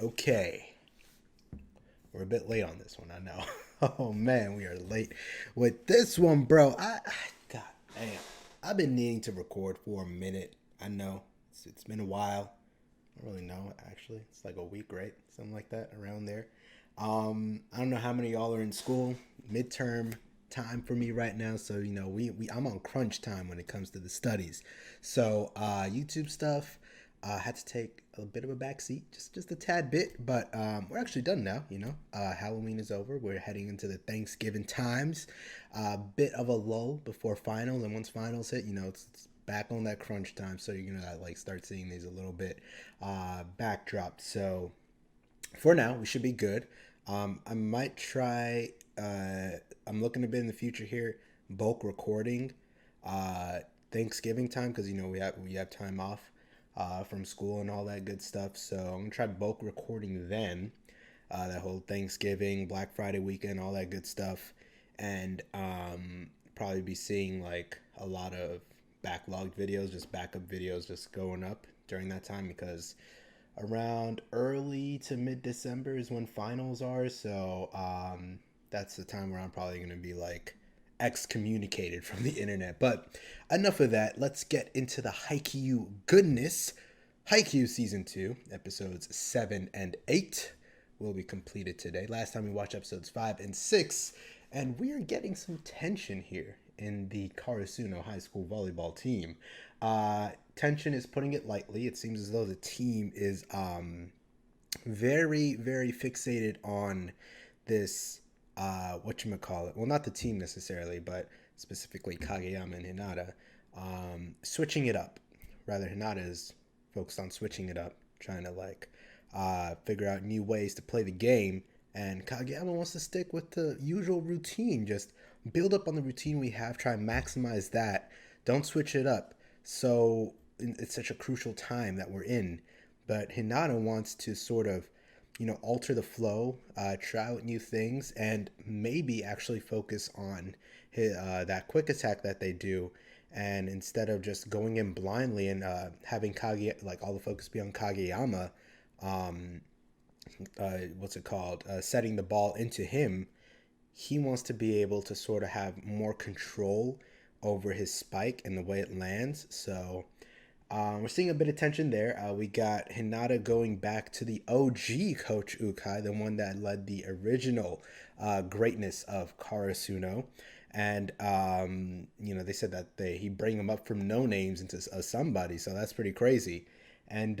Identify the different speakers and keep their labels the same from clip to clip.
Speaker 1: Okay. We're a bit late on this one, I know. Oh man, we are late with this one, bro. God damn. I've been needing to record for a minute. I know. It's been a while. I don't really know, actually. It's like a week, right? Something like that, around there. I don't know how many of y'all are in school. Midterm time for me right now. So, I'm on crunch time when it comes to the studies. So, YouTube stuff, had to take a bit of a backseat, just a tad bit, but we're actually done now. Halloween is over. We're heading into the Thanksgiving times. A bit of a lull before finals, and once finals hit, it's back on that crunch time. So you're gonna like start seeing these a little bit backdropped. So for now, we should be good. I might try. I'm looking a bit in the future here. Bulk recording, Thanksgiving time because we have time off from school and all that good stuff. So I'm gonna try bulk recording then. That whole Thanksgiving, Black Friday weekend, all that good stuff, and probably be seeing like a lot of backlogged videos, just backup videos, just going up during that time because around early to mid December is when finals are. So that's the time where I'm probably going to be like excommunicated from the internet. But enough of that. Let's get into the Haikyuu goodness. Haikyuu season 2, episodes 7 and 8 will be completed today. Last time we watched episodes 5 and 6, and we are getting some tension here in the Karasuno high school volleyball team. Tension is putting it lightly. It seems as though the team is very, very fixated on this, whatchamacallit. Well, not the team necessarily, but specifically Kageyama and Hinata, switching it up. Rather, Hinata is focused on switching it up, trying to figure out new ways to play the game. And Kageyama wants to stick with the usual routine, just build up on the routine we have, try and maximize that. Don't switch it up. So it's such a crucial time that we're in. But Hinata wants to sort of, alter the flow, try out new things, and maybe actually focus on that quick attack that they do. And instead of just going in blindly and having all the focus be on Kageyama, setting the ball into him, he wants to be able to sort of have more control over his spike and the way it lands. So we're seeing a bit of tension there. We got Hinata going back to the OG Coach Ukai, the one that led the original greatness of Karasuno. And, they said that he bring him up from no names into somebody. So that's pretty crazy. And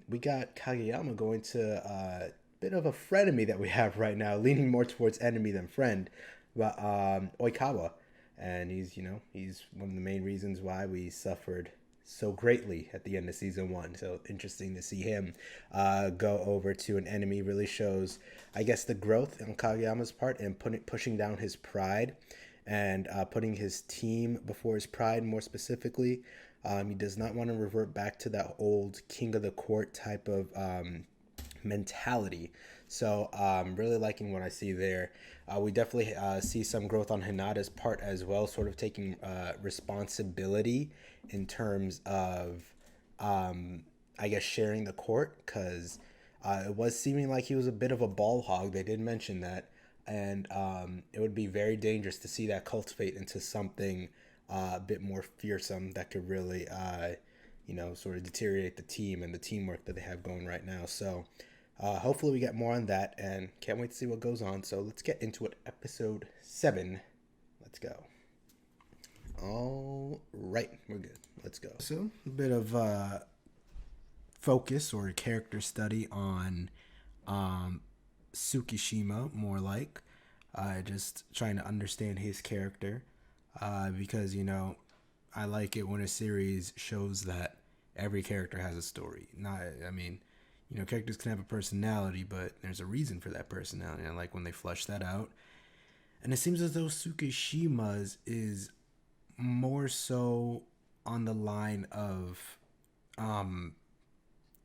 Speaker 1: we got Kageyama going to a bit of a frenemy that we have right now, leaning more towards enemy than friend, but Oikawa. And he's one of the main reasons why we suffered so greatly at the end of season 1. So interesting to see him go over to an enemy. Really shows, I guess, the growth on Kageyama's part and pushing down his pride and putting his team before his pride more specifically. He does not want to revert back to that old king of the court type of mentality. So really liking what I see there. We definitely see some growth on Hinata's part as well, sort of taking responsibility in terms of, I guess, sharing the court, because it was seeming like he was a bit of a ball hog. They did mention that. And it would be very dangerous to see that cultivate into something a bit more fearsome that could really, sort of deteriorate the team and the teamwork that they have going right now. So hopefully we get more on that, and can't wait to see what goes on. So let's get into it. Episode 7. Let's go. All right, we're good. Let's go. So a bit of focus or character study on Tsukishima, more like. Just trying to understand his character. Because, I like it when a series shows that every character has a story. Characters can have a personality, but there's a reason for that personality. I like when they flesh that out. And it seems as though Tsukishima's is more so on the line of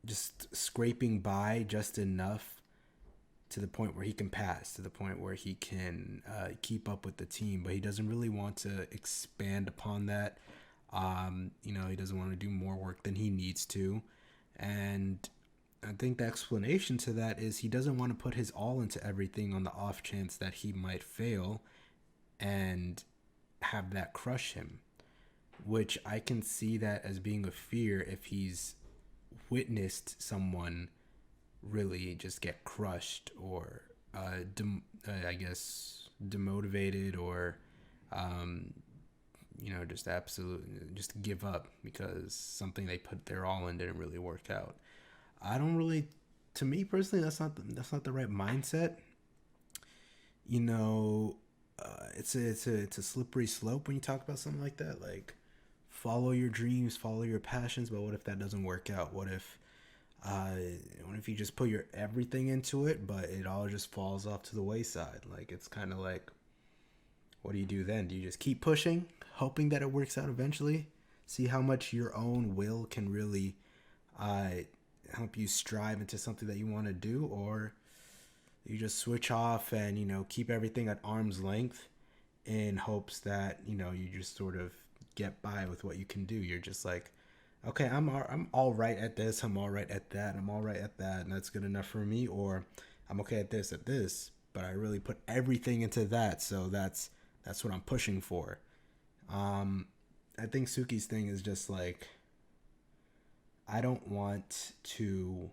Speaker 1: just scraping by just enough to the point where he can pass, to the point where he can keep up with the team, but he doesn't really want to expand upon that. He doesn't want to do more work than he needs to. And I think the explanation to that is he doesn't want to put his all into everything on the off chance that he might fail and have that crush him, which I can see that as being a fear if he's witnessed someone really just get crushed or I guess demotivated or um, just absolutely just give up because something they put their all in didn't really work out. I don't really, to me personally, that's not the right mindset. You know, it's a slippery slope when you talk about something like that. Like, follow your dreams, follow your passions, but what if that doesn't work out? What if you just put your everything into it, but it all just falls off to the wayside? Like, it's kind of like, what do you do then? Do you just keep pushing, hoping that it works out eventually? See how much your own will can really uh, help you strive into something that you want to do, or you just switch off and keep everything at arm's length in hopes that you just sort of get by with what you can do. You're just like, okay, I'm all right at this, I'm all right at that, I'm all right at that, and that's good enough for me. Or I'm okay at this, but I really put everything into that, so that's what I'm pushing for. Um, I think Suki's thing is just like, I don't want to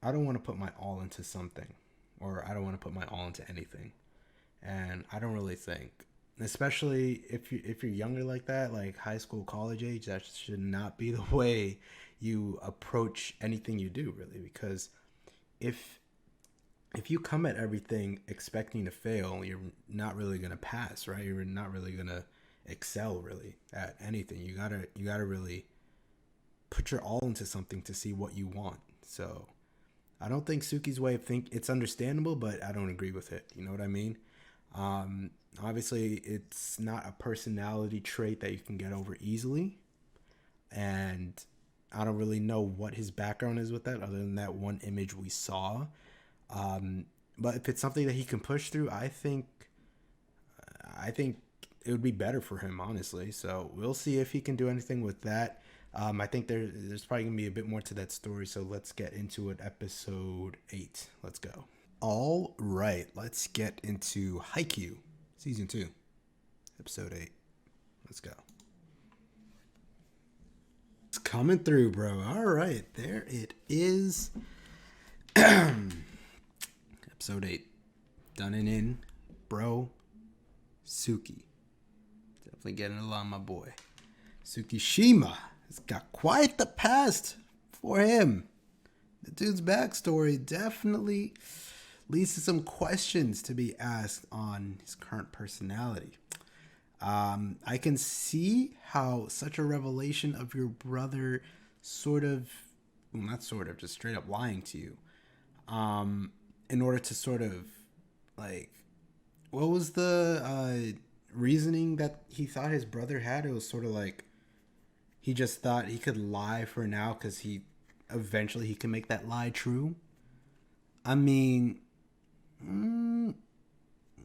Speaker 1: I don't want to put my all into something, or I don't want to put my all into anything. And I don't really think, especially if you're younger like that, like high school, college age, that should not be the way you approach anything you do, really. Because if if you come at everything expecting to fail, you're not really gonna pass, right? You're not really gonna excel really at anything. You gotta really put your all into something to see what you want. So I don't think Suki's way of think it's understandable, but I don't agree with it. You know what I mean? Um, Obviously, it's not a personality trait that you can get over easily, and I don't really know what his background is with that, other than that one image we saw. But if it's something that he can push through, I think it would be better for him, honestly. So we'll see if he can do anything with that. I think there's probably gonna be a bit more to that story. So let's get into it. Episode 8. Let's go. All right, let's get into Haikyuu, season 2, episode 8. Let's go. It's coming through, bro. All right, there it is. Episode 8. Done and in, bro. Tsuki. Definitely getting along, my boy. Tsukishima has got quite the past for him. The dude's backstory definitely leads to some questions to be asked on his current personality. I can see how such a revelation of your brother sort of, well, not sort of, just straight up lying to you, in order to sort of, like, what was the reasoning that he thought his brother had? It was sort of like he just thought he could lie for now because eventually he can make that lie true. I mean,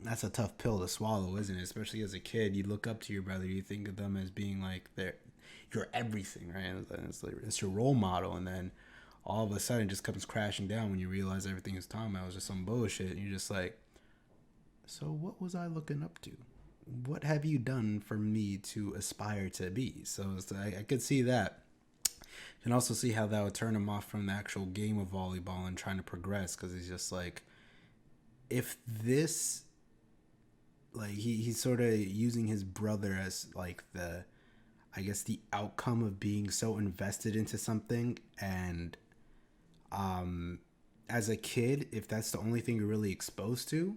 Speaker 1: that's a tough pill to swallow, isn't it? Especially as a kid, you look up to your brother, you think of them as being like you're everything, right? It's your role model, and then all of a sudden it just comes crashing down when you realize everything he's talking about was just some bullshit. And you're just like, so what was I looking up to? What have you done for me to aspire to be? So I could see that. You can also see how that would turn him off from the actual game of volleyball and trying to progress, because he's just like, if this, like, he's sort of using his brother as like I guess the outcome of being so invested into something. And as a kid, if that's the only thing you're really exposed to,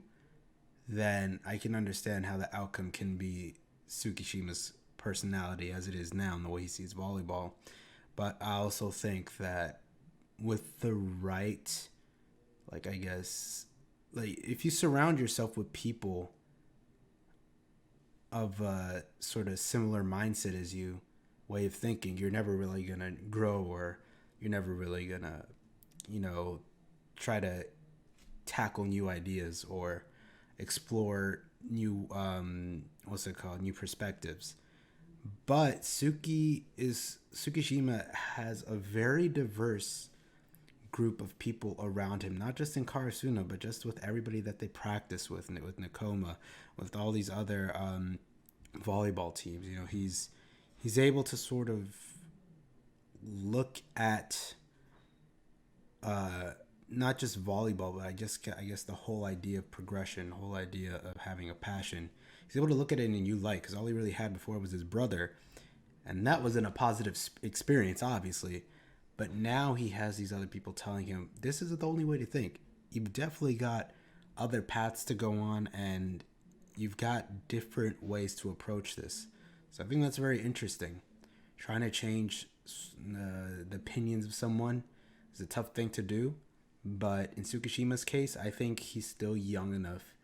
Speaker 1: then I can understand how the outcome can be Tsukishima's personality as it is now and the way he sees volleyball. But I also think that with the right, like, I guess, like, if you surround yourself with people of a sort of similar mindset as you, way of thinking, you're never really going to grow, or you're never really going to, try to tackle new ideas or explore new, new perspectives. But Tsukishima has a very diverse group of people around him, not just in Karasuno, but just with everybody that they practice with Nakoma, with all these other volleyball teams. You know, he's able to sort of look at not just volleyball, but I guess the whole idea of progression, the whole idea of having a passion. He's able to look at it in a new light, because all he really had before was his brother, and that wasn't a positive experience, obviously. But now he has these other people telling him, this isn't the only way to think. You've definitely got other paths to go on, and you've got different ways to approach this. So I think that's very interesting. Trying to change the opinions of someone is a tough thing to do. But in Tsukishima's case, I think he's still young enough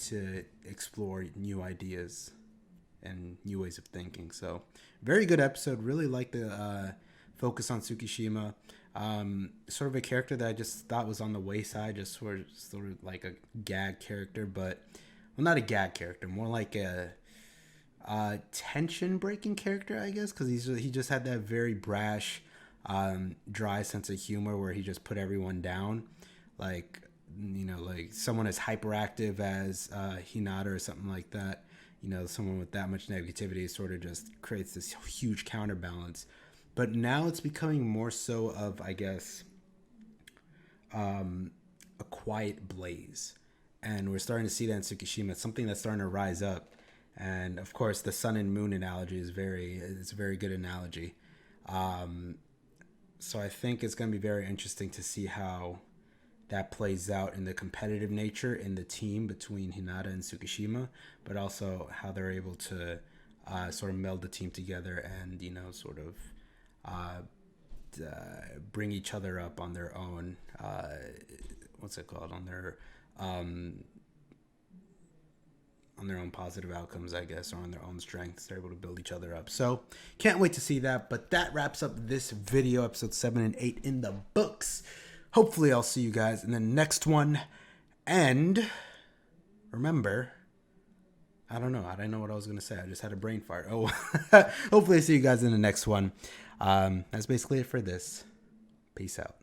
Speaker 1: to explore new ideas and new ways of thinking. So very good episode. Really like the focus on Tsukishima. Sort of a character that I just thought was on the wayside, just sort of like a gag character, but well, not a gag character, more like a tension breaking character, I guess, because he just had that very brash, dry sense of humor where he just put everyone down, like, you know, like someone as hyperactive as Hinata or something like that. You know, someone with that much negativity sort of just creates this huge counterbalance. But now it's becoming more so of, I guess, a quiet blaze. And we're starting to see that in Tsukishima. It's something that's starting to rise up. And, of course, the sun and moon analogy is it's a very good analogy. So I think it's going to be very interesting to see how that plays out in the competitive nature in the team between Hinata and Tsukishima, but also how they're able to sort of meld the team together and, you know, sort of bring each other up on their own, on their own positive outcomes, I guess, or on their own strengths. They're able to build each other up. So can't wait to see that. But that wraps up this video, episode 7 and 8 in the books. Hopefully I'll see you guys in the next one. And remember, I don't know what I was going to say. I just had a brain fart. Oh, hopefully I see you guys in the next one. That's basically it for this. Peace out.